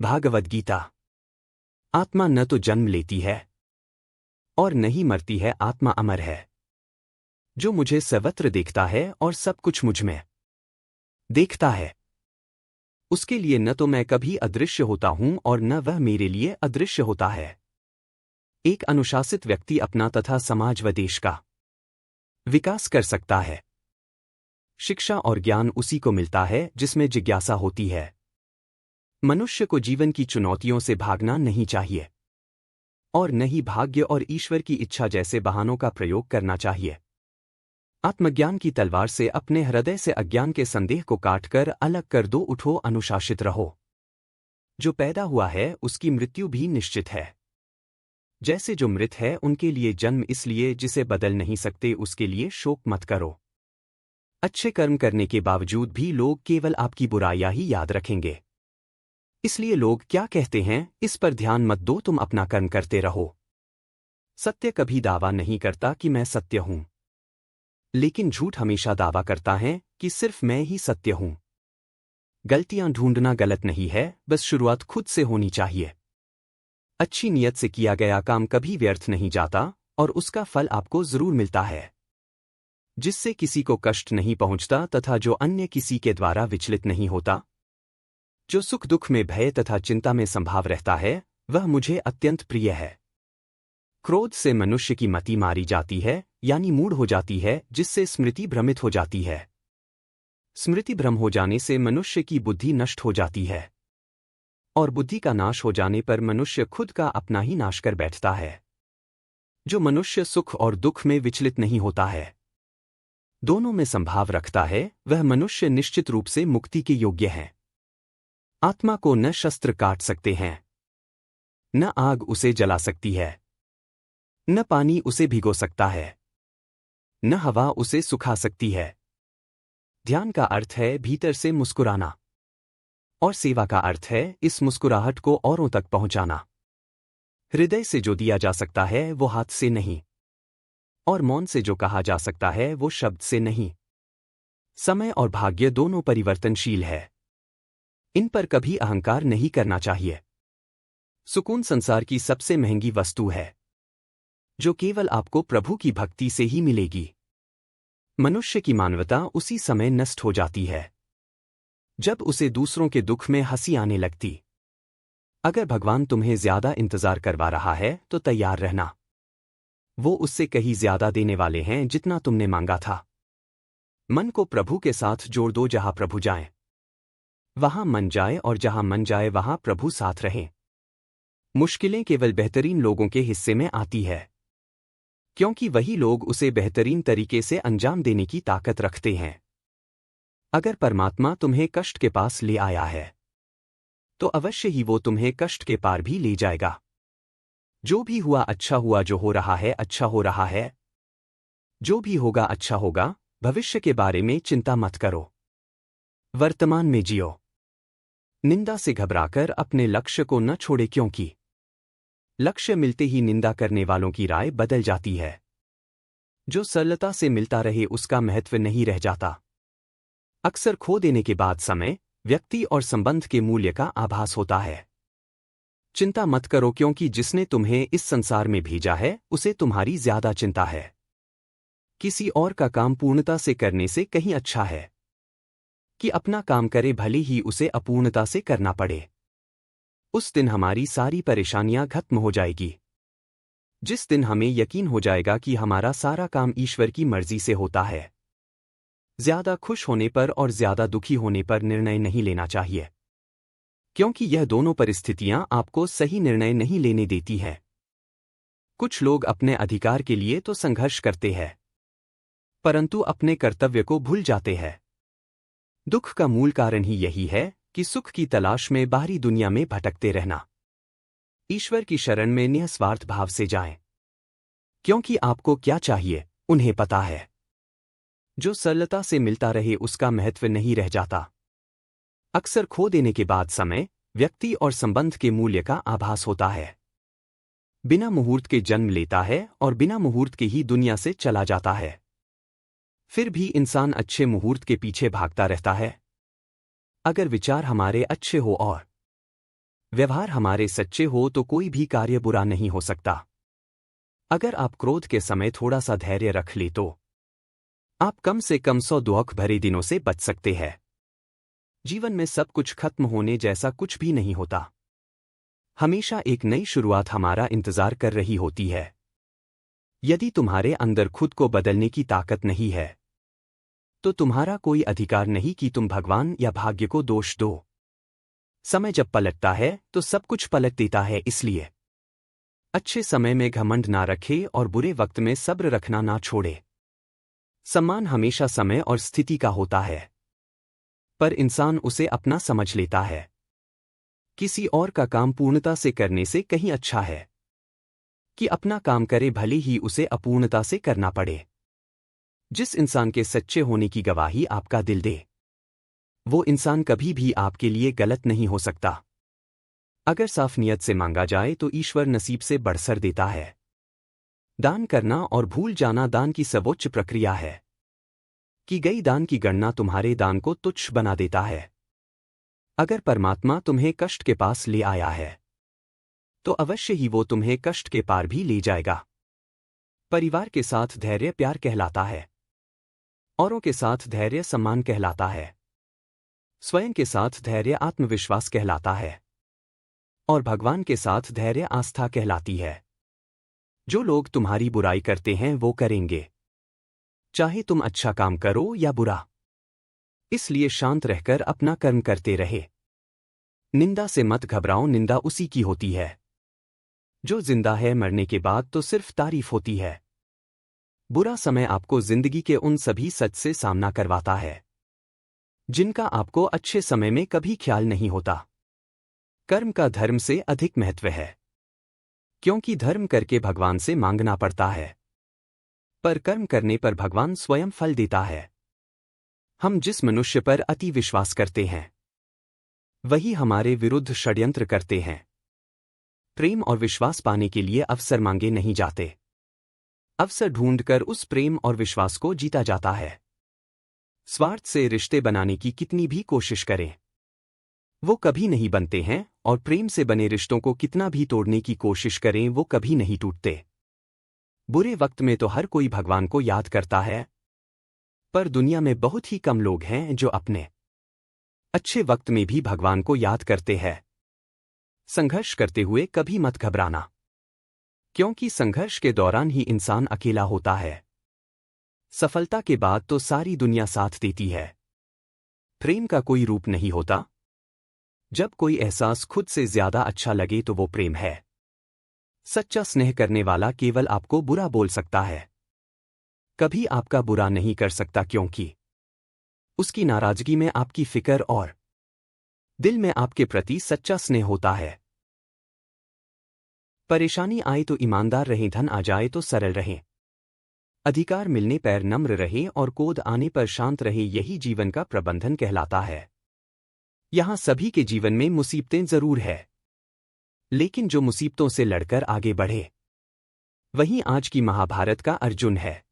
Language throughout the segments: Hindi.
भागवत गीता। आत्मा न तो जन्म लेती है और न ही मरती है, आत्मा अमर है। जो मुझे सर्वत्र देखता है और सब कुछ मुझ में देखता है, उसके लिए न तो मैं कभी अदृश्य होता हूं और न वह मेरे लिए अदृश्य होता है। एक अनुशासित व्यक्ति अपना तथा समाज व देश का विकास कर सकता है। शिक्षा और ज्ञान उसी को मिलता है जिसमें जिज्ञासा होती है। मनुष्य को जीवन की चुनौतियों से भागना नहीं चाहिए और न ही भाग्य और ईश्वर की इच्छा जैसे बहानों का प्रयोग करना चाहिए। आत्मज्ञान की तलवार से अपने हृदय से अज्ञान के संदेह को काटकर अलग कर दो। उठो, अनुशासित रहो। जो पैदा हुआ है उसकी मृत्यु भी निश्चित है। जैसे जो मृत है उनके लिए जन्म इसलिए जिसे बदल नहीं सकते, उसके लिए शोक मत करो। अच्छे कर्म करने के बावजूद भी लोग केवल आपकी बुराइयां ही याद रखेंगे। इसलिए लोग क्या कहते हैं इस पर ध्यान मत दो, तुम अपना कर्म करते रहो। सत्य कभी दावा नहीं करता कि मैं सत्य हूं, लेकिन झूठ हमेशा दावा करता है कि सिर्फ मैं ही सत्य हूं। गलतियां ढूंढना गलत नहीं है, बस शुरुआत खुद से होनी चाहिए। अच्छी नीयत से किया गया काम कभी व्यर्थ नहीं जाता और उसका फल आपको जरूर मिलता है। जिससे किसी को कष्ट नहीं पहुंचता तथा जो अन्य किसी के द्वारा विचलित नहीं होता, जो सुख दुख में भय तथा चिंता में संभाव रहता है, वह मुझे अत्यंत प्रिय है। क्रोध से मनुष्य की मति मारी जाती है, यानी मूढ़ हो जाती है, जिससे स्मृति भ्रमित हो जाती है। स्मृति भ्रम हो जाने से मनुष्य की बुद्धि नष्ट हो जाती है और बुद्धि का नाश हो जाने पर मनुष्य खुद का अपना ही नाश कर बैठता है। जो मनुष्य सुख और दुख में विचलित नहीं होता है, दोनों में संभाव रखता है, वह मनुष्य निश्चित रूप से मुक्ति के योग्य है। आत्मा को न शस्त्र काट सकते हैं, न आग उसे जला सकती है, न पानी उसे भिगो सकता है, न हवा उसे सुखा सकती है। ध्यान का अर्थ है भीतर से मुस्कुराना और सेवा का अर्थ है इस मुस्कुराहट को औरों तक पहुंचाना। हृदय से जो दिया जा सकता है वो हाथ से नहीं, और मौन से जो कहा जा सकता है वो शब्द से नहीं। समय और भाग्य दोनों परिवर्तनशील है, इन पर कभी अहंकार नहीं करना चाहिए। सुकून संसार की सबसे महंगी वस्तु है, जो केवल आपको प्रभु की भक्ति से ही मिलेगी। मनुष्य की मानवता उसी समय नष्ट हो जाती है जब उसे दूसरों के दुख में हंसी आने लगती। अगर भगवान तुम्हें ज्यादा इंतजार करवा रहा है तो तैयार रहना, वो उससे कहीं ज्यादा देने वाले हैं जितना तुमने मांगा था। मन को प्रभु के साथ जोड़ दो, जहां प्रभु जाए वहां मन जाए और जहां मन जाए वहां प्रभु साथ रहे। मुश्किलें केवल बेहतरीन लोगों के हिस्से में आती है, क्योंकि वही लोग उसे बेहतरीन तरीके से अंजाम देने की ताकत रखते हैं। अगर परमात्मा तुम्हें कष्ट के पास ले आया है तो अवश्य ही वो तुम्हें कष्ट के पार भी ले जाएगा। जो भी हुआ अच्छा हुआ, जो हो रहा है अच्छा हो रहा है, जो भी होगा अच्छा होगा। भविष्य के बारे में चिंता मत करो, वर्तमान में जियो। निंदा से घबराकर अपने लक्ष्य को न छोड़े, क्योंकि लक्ष्य मिलते ही निंदा करने वालों की राय बदल जाती है। जो सरलता से मिलता रहे उसका महत्व नहीं रह जाता। अक्सर खो देने के बाद समय, व्यक्ति और संबंध के मूल्य का आभास होता है। चिंता मत करो, क्योंकि जिसने तुम्हें इस संसार में भेजा है उसे तुम्हारी ज्यादा चिंता है। किसी और का काम पूर्णता से करने से कहीं अच्छा है कि अपना काम करे, भले ही उसे अपूर्णता से करना पड़े। उस दिन हमारी सारी परेशानियां खत्म हो जाएगी, जिस दिन हमें यकीन हो जाएगा कि हमारा सारा काम ईश्वर की मर्जी से होता है। ज्यादा खुश होने पर और ज्यादा दुखी होने पर निर्णय नहीं लेना चाहिए, क्योंकि यह दोनों परिस्थितियां आपको सही निर्णय नहीं लेने देती हैं। कुछ लोग अपने अधिकार के लिए तो संघर्ष करते हैं, परंतु अपने कर्तव्य को भूल जाते हैं। दुख का मूल कारण ही यही है कि सुख की तलाश में बाहरी दुनिया में भटकते रहना। ईश्वर की शरण में निस्वार्थ भाव से जाएं, क्योंकि आपको क्या चाहिए उन्हें पता है। जो सरलता से मिलता रहे उसका महत्व नहीं रह जाता। अक्सर खो देने के बाद समय, व्यक्ति और संबंध के मूल्य का आभास होता है। बिना मुहूर्त के जन्म लेता है और बिना मुहूर्त के ही दुनिया से चला जाता है। फिर भी इंसान अच्छे मुहूर्त के पीछे भागता रहता है। अगर विचार हमारे अच्छे हो और व्यवहार हमारे सच्चे हो तो कोई भी कार्य बुरा नहीं हो सकता। अगर आप क्रोध के समय थोड़ा सा धैर्य रख ले तो आप कम से कम 100 दुख भरे दिनों से बच सकते हैं। जीवन में सब कुछ खत्म होने जैसा कुछ भी नहीं होता। हमेशा एक नई शुरुआत हमारा इंतजार कर रही होती है। यदि तुम्हारे अंदर खुद को बदलने की ताकत नहीं है तो तुम्हारा कोई अधिकार नहीं कि तुम भगवान या भाग्य को दोष दो। समय जब पलटता है तो सब कुछ पलट देता है, इसलिए अच्छे समय में घमंड ना रखे और बुरे वक्त में सब्र रखना ना छोड़े। सम्मान हमेशा समय और स्थिति का होता है, पर इंसान उसे अपना समझ लेता है। किसी और का काम पूर्णता से करने से कहीं अच्छा है कि अपना काम करे, भले ही उसे अपूर्णता से करना पड़े। जिस इंसान के सच्चे होने की गवाही आपका दिल दे, वो इंसान कभी भी आपके लिए गलत नहीं हो सकता। अगर साफ नियत से मांगा जाए तो ईश्वर नसीब से बढ़कर देता है। दान करना और भूल जाना दान की सर्वोच्च प्रक्रिया है। की गई दान की गणना तुम्हारे दान को तुच्छ बना देता है। अगर परमात्मा तुम्हें कष्ट के पास ले आया है तो अवश्य ही वो तुम्हें कष्ट के पार भी ले जाएगा। परिवार के साथ धैर्य प्यार कहलाता है, औरों के साथ धैर्य सम्मान कहलाता है, स्वयं के साथ धैर्य आत्मविश्वास कहलाता है और भगवान के साथ धैर्य आस्था कहलाती है। जो लोग तुम्हारी बुराई करते हैं वो करेंगे, चाहे तुम अच्छा काम करो या बुरा। इसलिए शांत रहकर अपना कर्म करते रहे। निंदा से मत घबराओ, निंदा उसी की होती है जो जिंदा है। मरने के बाद तो सिर्फ तारीफ होती है। बुरा समय आपको जिंदगी के उन सभी सच से सामना करवाता है जिनका आपको अच्छे समय में कभी ख्याल नहीं होता। कर्म का धर्म से अधिक महत्व है, क्योंकि धर्म करके भगवान से मांगना पड़ता है, पर कर्म करने पर भगवान स्वयं फल देता है। हम जिस मनुष्य पर अति विश्वास करते हैं वही हमारे विरुद्ध षड्यंत्र करते हैं। प्रेम और विश्वास पाने के लिए अवसर मांगे नहीं जाते, अवसर ढूंढकर उस प्रेम और विश्वास को जीता जाता है। स्वार्थ से रिश्ते बनाने की कितनी भी कोशिश करें वो कभी नहीं बनते हैं, और प्रेम से बने रिश्तों को कितना भी तोड़ने की कोशिश करें वो कभी नहीं टूटते। बुरे वक्त में तो हर कोई भगवान को याद करता है, पर दुनिया में बहुत ही कम लोग हैं जो अपने अच्छे वक्त में भी भगवान को याद करते हैं। संघर्ष करते हुए कभी मत घबराना, क्योंकि संघर्ष के दौरान ही इंसान अकेला होता है। सफलता के बाद तो सारी दुनिया साथ देती है। प्रेम का कोई रूप नहीं होता। जब कोई एहसास खुद से ज्यादा अच्छा लगे तो वो प्रेम है। सच्चा स्नेह करने वाला केवल आपको बुरा बोल सकता है, कभी आपका बुरा नहीं कर सकता, क्योंकि उसकी नाराजगी में आपकी फिक्र और दिल में आपके प्रति सच्चा स्नेह होता है। परेशानी आए तो ईमानदार रहें, धन आ जाए तो सरल रहें, अधिकार मिलने पर नम्र रहें और क्रोध आने पर शांत रहें। यही जीवन का प्रबंधन कहलाता है। यहां सभी के जीवन में मुसीबतें जरूर है, लेकिन जो मुसीबतों से लड़कर आगे बढ़े वहीं आज की महाभारत का अर्जुन है।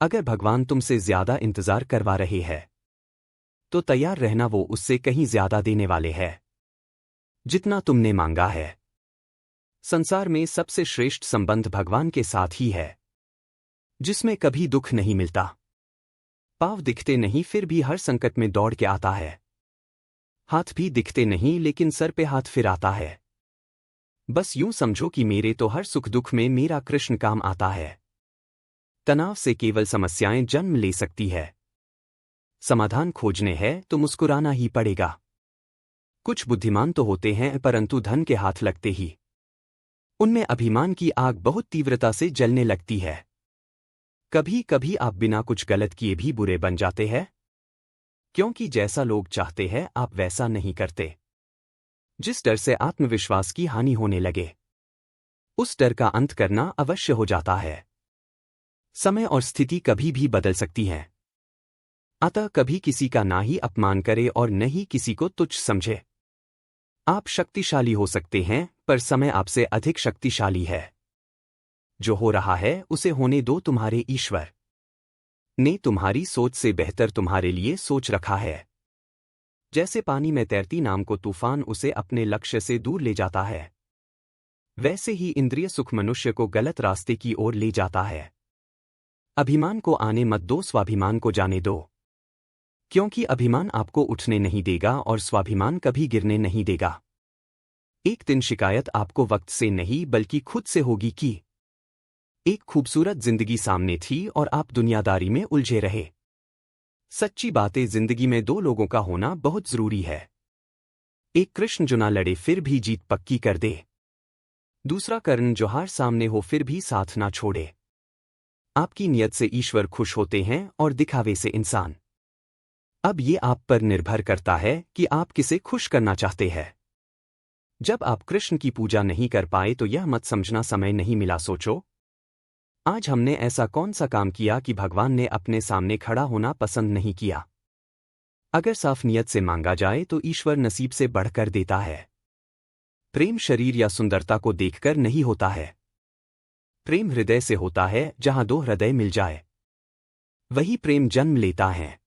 अगर भगवान तुमसे ज्यादा इंतजार करवा रहे हैं तो तैयार रहना, वो उससे कहीं ज्यादा देने वाले हैं जितना तुमने मांगा है। संसार में सबसे श्रेष्ठ संबंध भगवान के साथ ही है, जिसमें कभी दुख नहीं मिलता। पांव दिखते नहीं फिर भी हर संकट में दौड़ के आता है। हाथ भी दिखते नहीं लेकिन सर पे हाथ फिर आता है। बस यूं समझो कि मेरे तो हर सुख दुख में मेरा कृष्ण काम आता है। तनाव से केवल समस्याएं जन्म ले सकती है। समाधान खोजने हैं तो मुस्कुराना ही पड़ेगा। कुछ बुद्धिमान तो होते हैं, परंतु धन के हाथ लगते ही उनमें अभिमान की आग बहुत तीव्रता से जलने लगती है। कभी कभी आप बिना कुछ गलत किए भी बुरे बन जाते हैं, क्योंकि जैसा लोग चाहते हैं आप वैसा नहीं करते। जिस डर से आत्मविश्वास की हानि होने लगे, उस डर का अंत करना अवश्य हो जाता है। समय और स्थिति कभी भी बदल सकती हैं, अतः कभी किसी का ना ही अपमान करे और न ही किसी को तुच्छ समझे। आप शक्तिशाली हो सकते हैं, पर समय आपसे अधिक शक्तिशाली है। जो हो रहा है उसे होने दो, तुम्हारे ईश्वर ने तुम्हारी सोच से बेहतर तुम्हारे लिए सोच रखा है। जैसे पानी में तैरती नाव को तूफान उसे अपने लक्ष्य से दूर ले जाता है, वैसे ही इंद्रिय सुख मनुष्य को गलत रास्ते की ओर ले जाता है। अभिमान को आने मत दो, स्वाभिमान को जाने दो, क्योंकि अभिमान आपको उठने नहीं देगा और स्वाभिमान कभी गिरने नहीं देगा। एक दिन शिकायत आपको वक्त से नहीं बल्कि खुद से होगी कि एक खूबसूरत जिंदगी सामने थी और आप दुनियादारी में उलझे रहे। सच्ची बातें जिंदगी में दो लोगों का होना बहुत जरूरी है। एक कृष्ण जो ना लड़े फिर भी जीत पक्की कर दे, दूसरा कर्ण जो हार सामने हो फिर भी साथ ना छोड़े। आपकी नियत से ईश्वर खुश होते हैं और दिखावे से इंसान। अब ये आप पर निर्भर करता है कि आप किसे खुश करना चाहते हैं। जब आप कृष्ण की पूजा नहीं कर पाए तो यह मत समझना समय नहीं मिला, सोचो आज हमने ऐसा कौन सा काम किया कि भगवान ने अपने सामने खड़ा होना पसंद नहीं किया। अगर साफ नियत से मांगा जाए तो ईश्वर नसीब से बढ़कर देता है। प्रेम शरीर या सुंदरता को देखकर नहीं होता है। प्रेम हृदय से होता है, जहां दो हृदय मिल जाए वही प्रेम जन्म लेता है।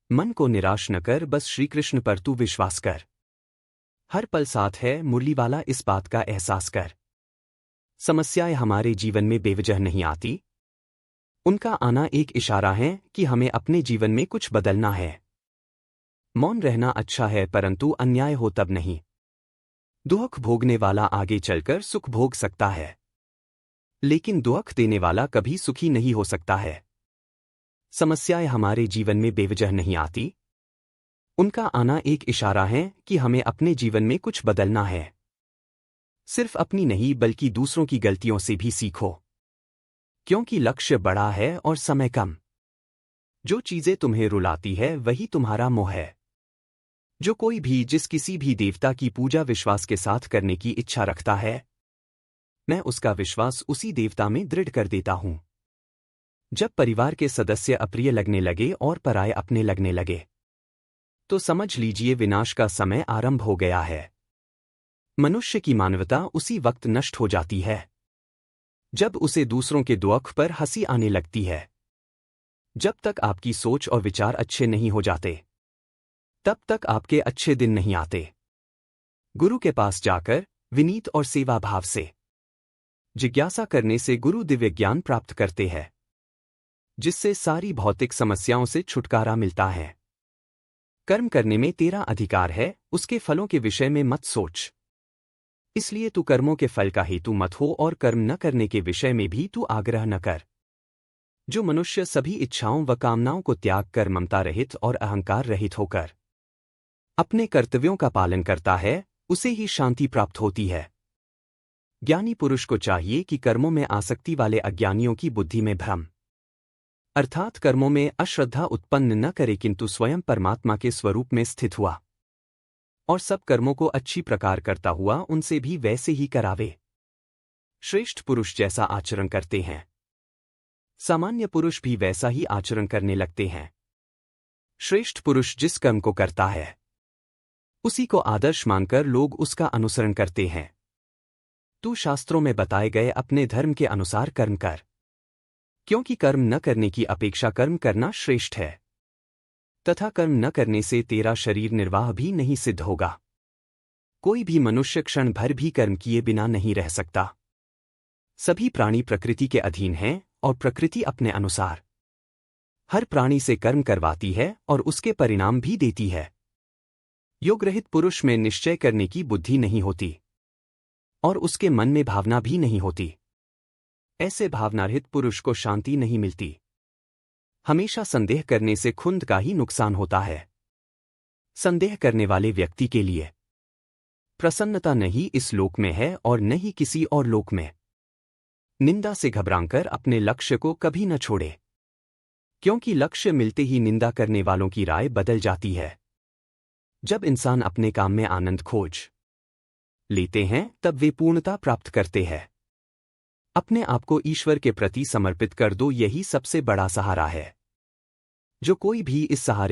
मन को निराश न कर, बस श्रीकृष्ण पर तू विश्वास कर। हर पल साथ है मुरली वाला, इस बात का एहसास कर। समस्याएं हमारे जीवन में बेवजह नहीं आती, उनका आना एक इशारा है कि हमें अपने जीवन में कुछ बदलना है। मौन रहना अच्छा है, परंतु अन्याय हो तब नहीं। दुख भोगने वाला आगे चलकर सुख भोग सकता है, लेकिन दुख देने वाला कभी सुखी नहीं हो सकता है। समस्याएं हमारे जीवन में बेवजह नहीं आती, उनका आना एक इशारा है कि हमें अपने जीवन में कुछ बदलना है। सिर्फ अपनी नहीं बल्कि दूसरों की गलतियों से भी सीखो, क्योंकि लक्ष्य बड़ा है और समय कम। जो चीजें तुम्हें रुलाती है वही तुम्हारा मोह है। जो कोई भी जिस किसी भी देवता की पूजा विश्वास के साथ करने की इच्छा रखता है, मैं उसका विश्वास उसी देवता में दृढ़ कर देता हूं। जब परिवार के सदस्य अप्रिय लगने लगे और पराये अपने लगने लगे, तो समझ लीजिए विनाश का समय आरंभ हो गया है। मनुष्य की मानवता उसी वक्त नष्ट हो जाती है जब उसे दूसरों के दुख पर हंसी आने लगती है। जब तक आपकी सोच और विचार अच्छे नहीं हो जाते, तब तक आपके अच्छे दिन नहीं आते। गुरु के पास जाकर विनीत और सेवा भाव से जिज्ञासा करने से गुरु दिव्य ज्ञान प्राप्त करते हैं, जिससे सारी भौतिक समस्याओं से छुटकारा मिलता है। कर्म करने में तेरा अधिकार है, उसके फलों के विषय में मत सोच। इसलिए तू कर्मों के फल का हेतु मत हो और कर्म न करने के विषय में भी तू आग्रह न कर। जो मनुष्य सभी इच्छाओं व कामनाओं को त्याग कर ममता रहित और अहंकार रहित होकर अपने कर्तव्यों का पालन करता है, उसे ही शांति प्राप्त होती है। ज्ञानी पुरुष को चाहिए कि कर्मों में आसक्ति वाले अज्ञानियों की बुद्धि में भ्रम अर्थात कर्मों में अश्रद्धा उत्पन्न न करे, किंतु स्वयं परमात्मा के स्वरूप में स्थित हुआ और सब कर्मों को अच्छी प्रकार करता हुआ उनसे भी वैसे ही करावे। श्रेष्ठ पुरुष जैसा आचरण करते हैं, सामान्य पुरुष भी वैसा ही आचरण करने लगते हैं। श्रेष्ठ पुरुष जिस कर्म को करता है, उसी को आदर्श मानकर लोग उसका अनुसरण करते हैं। तू शास्त्रों में बताए गए अपने धर्म के अनुसार कर्म कर, क्योंकि कर्म न करने की अपेक्षा कर्म करना श्रेष्ठ है, तथा कर्म न करने से तेरा शरीर निर्वाह भी नहीं सिद्ध होगा। कोई भी मनुष्य क्षण भर भी कर्म किए बिना नहीं रह सकता। सभी प्राणी प्रकृति के अधीन हैं और प्रकृति अपने अनुसार हर प्राणी से कर्म करवाती है और उसके परिणाम भी देती है। योग रहित पुरुष में निश्चय करने की बुद्धि नहीं होती और उसके मन में भावना भी नहीं होती। ऐसे भावनारहित पुरुष को शांति नहीं मिलती। हमेशा संदेह करने से खुद का ही नुकसान होता है। संदेह करने वाले व्यक्ति के लिए प्रसन्नता नहीं इस लोक में है और न ही किसी और लोक में। निंदा से घबराकर अपने लक्ष्य को कभी न छोड़े, क्योंकि लक्ष्य मिलते ही निंदा करने वालों की राय बदल जाती है। जब इंसान अपने काम में आनंद खोज लेते हैं, तब वे पूर्णता प्राप्त करते हैं। अपने आप को ईश्वर के प्रति समर्पित कर दो, यही सबसे बड़ा सहारा है। जो कोई भी इस सहारे